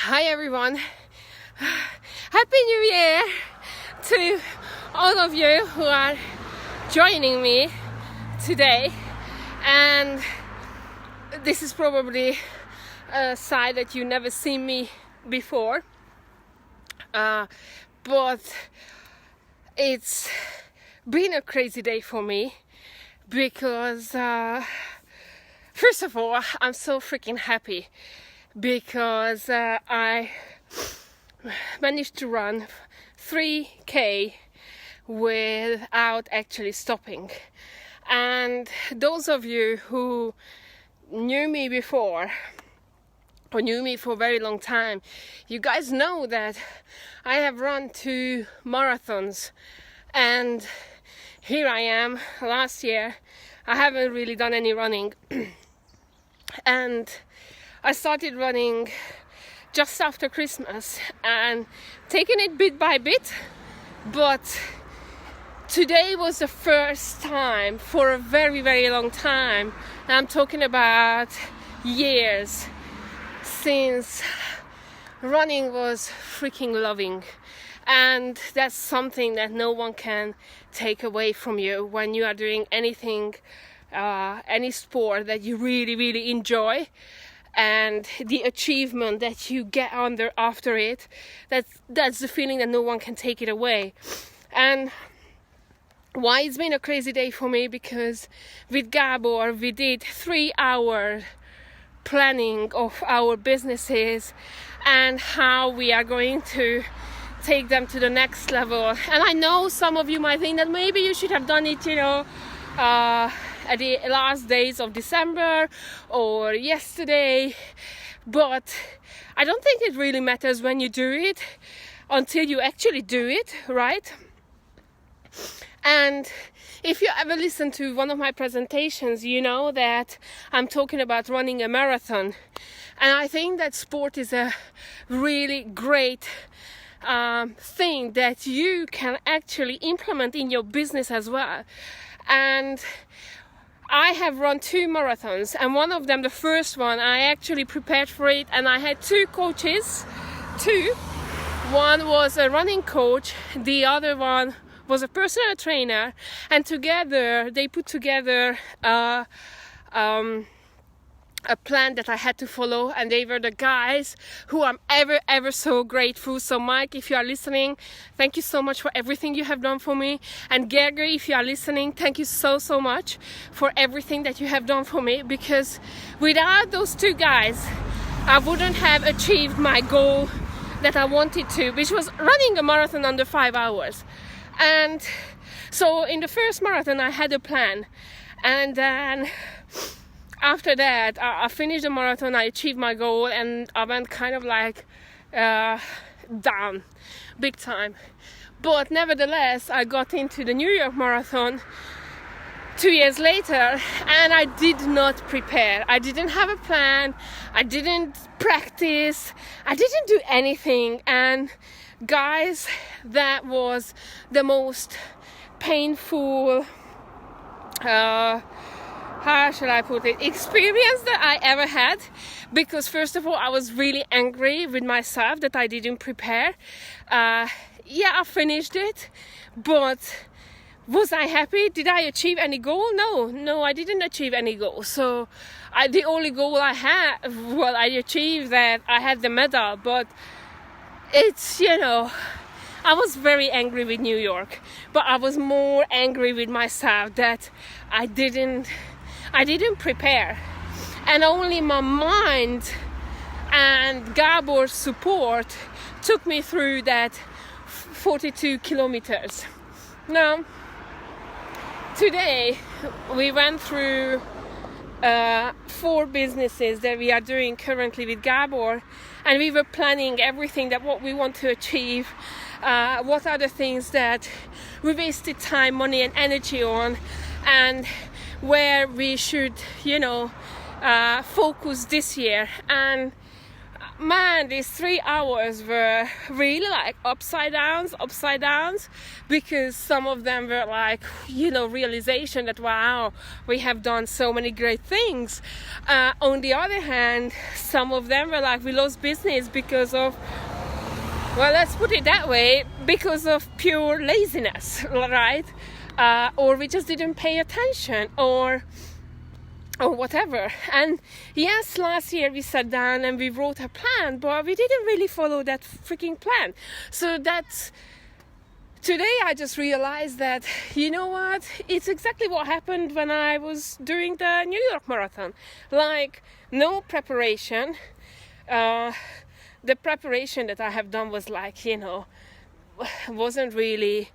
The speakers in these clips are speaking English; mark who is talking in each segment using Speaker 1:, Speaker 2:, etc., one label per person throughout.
Speaker 1: Hi everyone, Happy New Year to all of you who are joining me today. And this is probably a side that you never seen me before, but it's been a crazy day for me because first of all, I'm so freaking happy because I managed to run 3K without actually stopping. And those of you who knew me before or knew me for a very long time, you guys know that I have run 2 marathons, and here I am. Last year I haven't really done any running and I started running just after Christmas and taking it bit by bit, but today was the first time for a very, very long time, and I'm talking about years, since running was freaking loving. And that's something that no one can take away from you when you are doing anything, any sport that you really, really enjoy. And the achievement that you get after it, that's the feeling that no one can take it away. And why it's been a crazy day for me, because with Gabor we did 3-hour planning of our businesses and how we are going to take them to the next level. And I know some of you might think that maybe you should have done it, at the last days of December or yesterday, but I don't think it really matters when you do it until you actually do it, right? And if you ever listen to one of my presentations, you know that I'm talking about running a marathon. And I think that sport is a really great thing that you can actually implement in your business as well. And I have run 2 marathons, and one of them, the first one, I actually prepared for it, and I had 2 coaches. One was a running coach, the other one was a personal trainer, and together they put together a plan that I had to follow, and they were the guys who I'm ever so grateful. So Mike, if you are listening, thank you so much for everything you have done for me. And Gerger, if you are listening, thank you so much for everything that you have done for me, because without those 2 guys I wouldn't have achieved my goal that I wanted to, which was running a marathon under 5 hours. And so in the first marathon I had a plan, and then after that, I finished the marathon, I achieved my goal, and I went kind of like down, big time. But nevertheless, I got into the New York Marathon 2 years later, and I did not prepare. I didn't have a plan, I didn't practice, I didn't do anything. And guys, that was the most painful how shall I put it, experience that I ever had, because first of all I was really angry with myself that I didn't prepare. I finished it, but was I happy? Did I achieve any goal? No, I didn't achieve any goal. So the only goal I had, I achieved that I had the medal, but it's, I was very angry with New York, but I was more angry with myself that I didn't prepare, and only my mind and Gabor's support took me through that 42 kilometers. Now, today we went through 4 businesses that we are doing currently with Gabor, and we were planning everything that what we want to achieve, what are the things that we wasted time, money and energy on, and where we should, focus this year. And man, these 3 hours were really like upside downs, because some of them were like, realization that, wow, we have done so many great things. On the other hand, some of them were like, we lost business because of, well, let's put it that way, because of pure laziness, right? Or we just didn't pay attention, or whatever. And yes, last year we sat down and we wrote a plan, but we didn't really follow that freaking plan. So that's, today I just realized that, you know what, it's exactly what happened when I was doing the New York Marathon. Like, no preparation. The preparation that I have done was like, wasn't really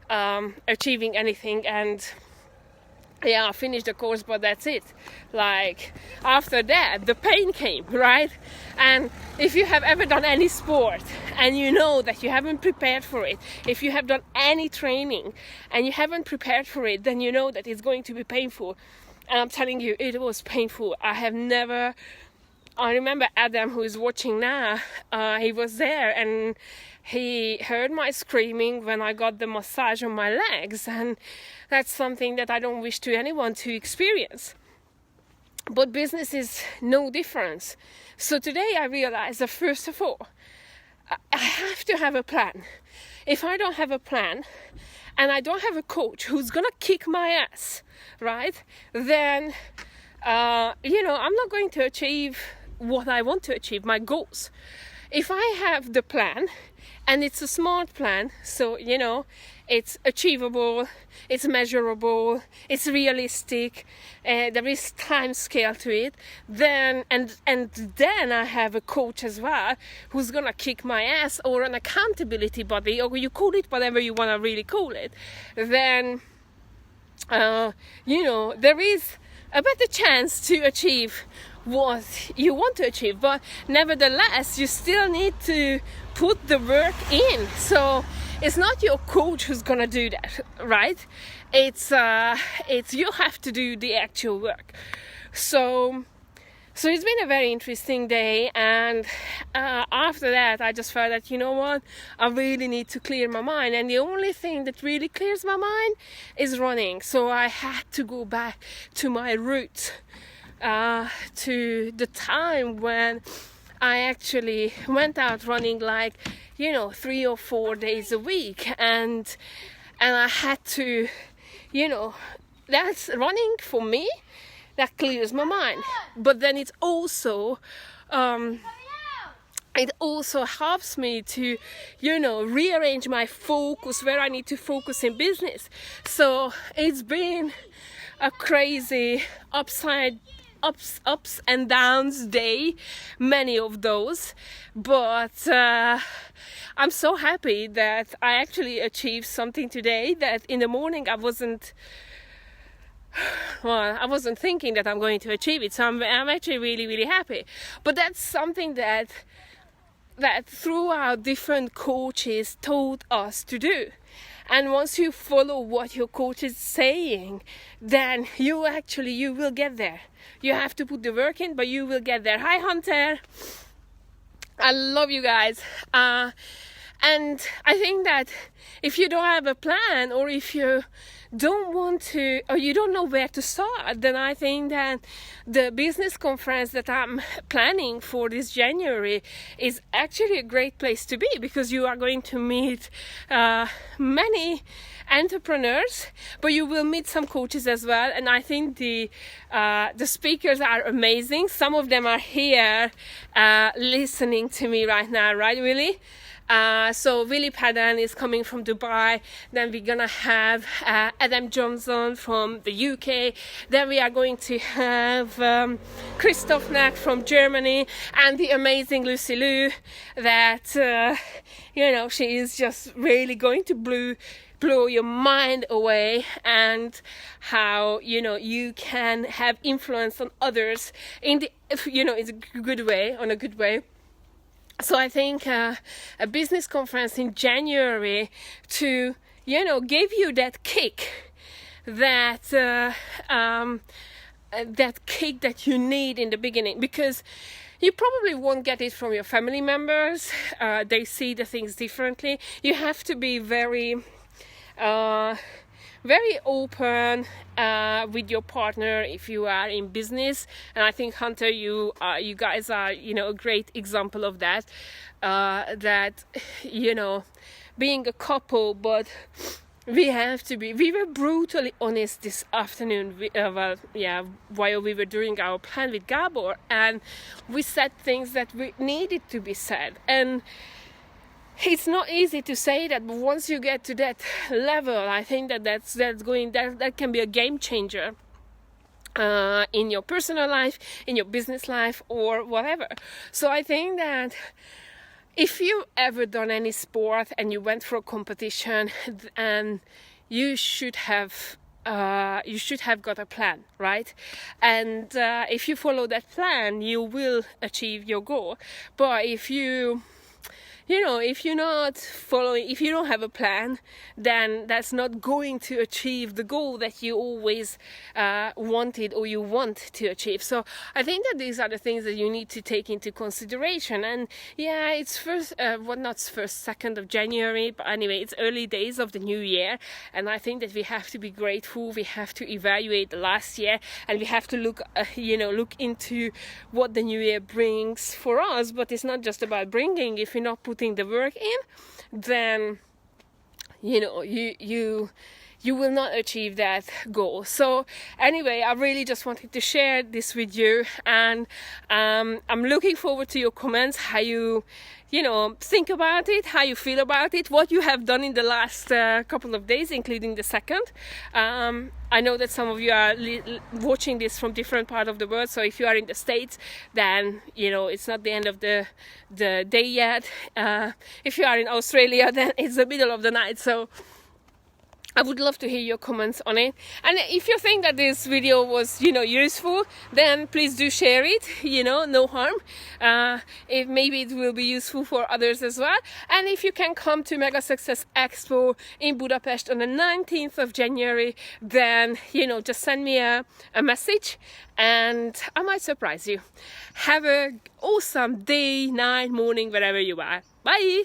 Speaker 1: achieving anything, and I finished the course, but that's it. Like, after that, the pain came, right? And if you have ever done any sport and you know that you haven't prepared for it, if you have done any training and you haven't prepared for it, then you know that it's going to be painful. And I'm telling you, it was painful. I remember Adam, who is watching now, he was there and he heard my screaming when I got the massage on my legs, and that's something that I don't wish to anyone to experience. But business is no difference. So today I realized that, first of all, I have to have a plan. If I don't have a plan and I don't have a coach who's gonna kick my ass, right, then I'm not going to achieve what I want to achieve, my goals. If I have the plan, and it's a smart plan, so it's achievable, it's measurable, it's realistic, there is time scale to it, then I have a coach as well who's gonna kick my ass, or an accountability buddy, or you call it whatever you want to really call it, then there is a better chance to achieve what you want to achieve. But nevertheless, you still need to put the work in. So it's not your coach who's gonna do that, right? It's you have to do the actual work. So it's been a very interesting day, and after that I just felt that, I really need to clear my mind, and the only thing that really clears my mind is running. So I had to go back to my roots, to the time when I actually went out running 3 or 4 days a week, and I had to, that's running for me. That clears my mind. But then it also helps me to, rearrange my focus where I need to focus in business. So it's been a crazy ups and downs day, many of those. But I'm so happy that I actually achieved something today that in the morning I wasn't thinking that I'm going to achieve it. So I'm actually really, really happy. But that's something that throughout different coaches told us to do. And once you follow what your coach is saying, then you will get there. You have to put the work in, but you will get there. Hi, Hunter. I love you guys. And I think that if you don't have a plan, or if you don't want to, or you don't know where to start, then I think that the business conference that I'm planning for this January is actually a great place to be, because you are going to meet many entrepreneurs, but you will meet some coaches as well. And I think the speakers are amazing. Some of them are here listening to me right now, right, Willie? So Willie Padden is coming from Dubai. Then we're gonna have Adam Johnson from the UK. Then we are going to have Christoph Nack from Germany, and the amazing Lucy Liu that she is just really going to blow your mind away, and how you can have influence on others in it's a good way. So I think a business conference in January to, give you that kick that that kick that you need in the beginning, because you probably won't get it from your family members. They see the things differently. You have to be very very open with your partner if you are in business, and I think, Hunter, you guys are, a great example of that. That, being a couple, but we were brutally honest this afternoon, while we were doing our plan with Gabor, and we said things that we needed to be said. And it's not easy to say that, but once you get to that level, I think that can be a game changer in your personal life, in your business life, or whatever. So I think that if you've ever done any sport and you went for a competition, and you should have got a plan, right? And if you follow that plan, you will achieve your goal. But if if you're not following, if you don't have a plan, then that's not going to achieve the goal that you always wanted or you want to achieve. So I think that these are the things that you need to take into consideration. And it's 2nd of January, but anyway, it's early days of the new year, and I think that we have to be grateful. We have to evaluate the last year, and we have to look into what the new year brings for us. But it's not just about bringing. If you're not putting the work in, then you will not achieve that goal. So anyway, I really just wanted to share this with you, and I'm looking forward to your comments, how you think about it, how you feel about it, what you have done in the last couple of days, including the 2nd. I know that some of you are watching this from different part of the world, so if you are in the States, then it's not the end of the day yet. If you are in Australia, then it's the middle of the night. So I would love to hear your comments on it. And if you think that this video was, useful, then please do share it, no harm. If maybe it will be useful for others as well. And if you can come to Mega Success Expo in Budapest on the 19th of January, then, just send me a message and I might surprise you. Have an awesome day, night, morning, wherever you are. Bye!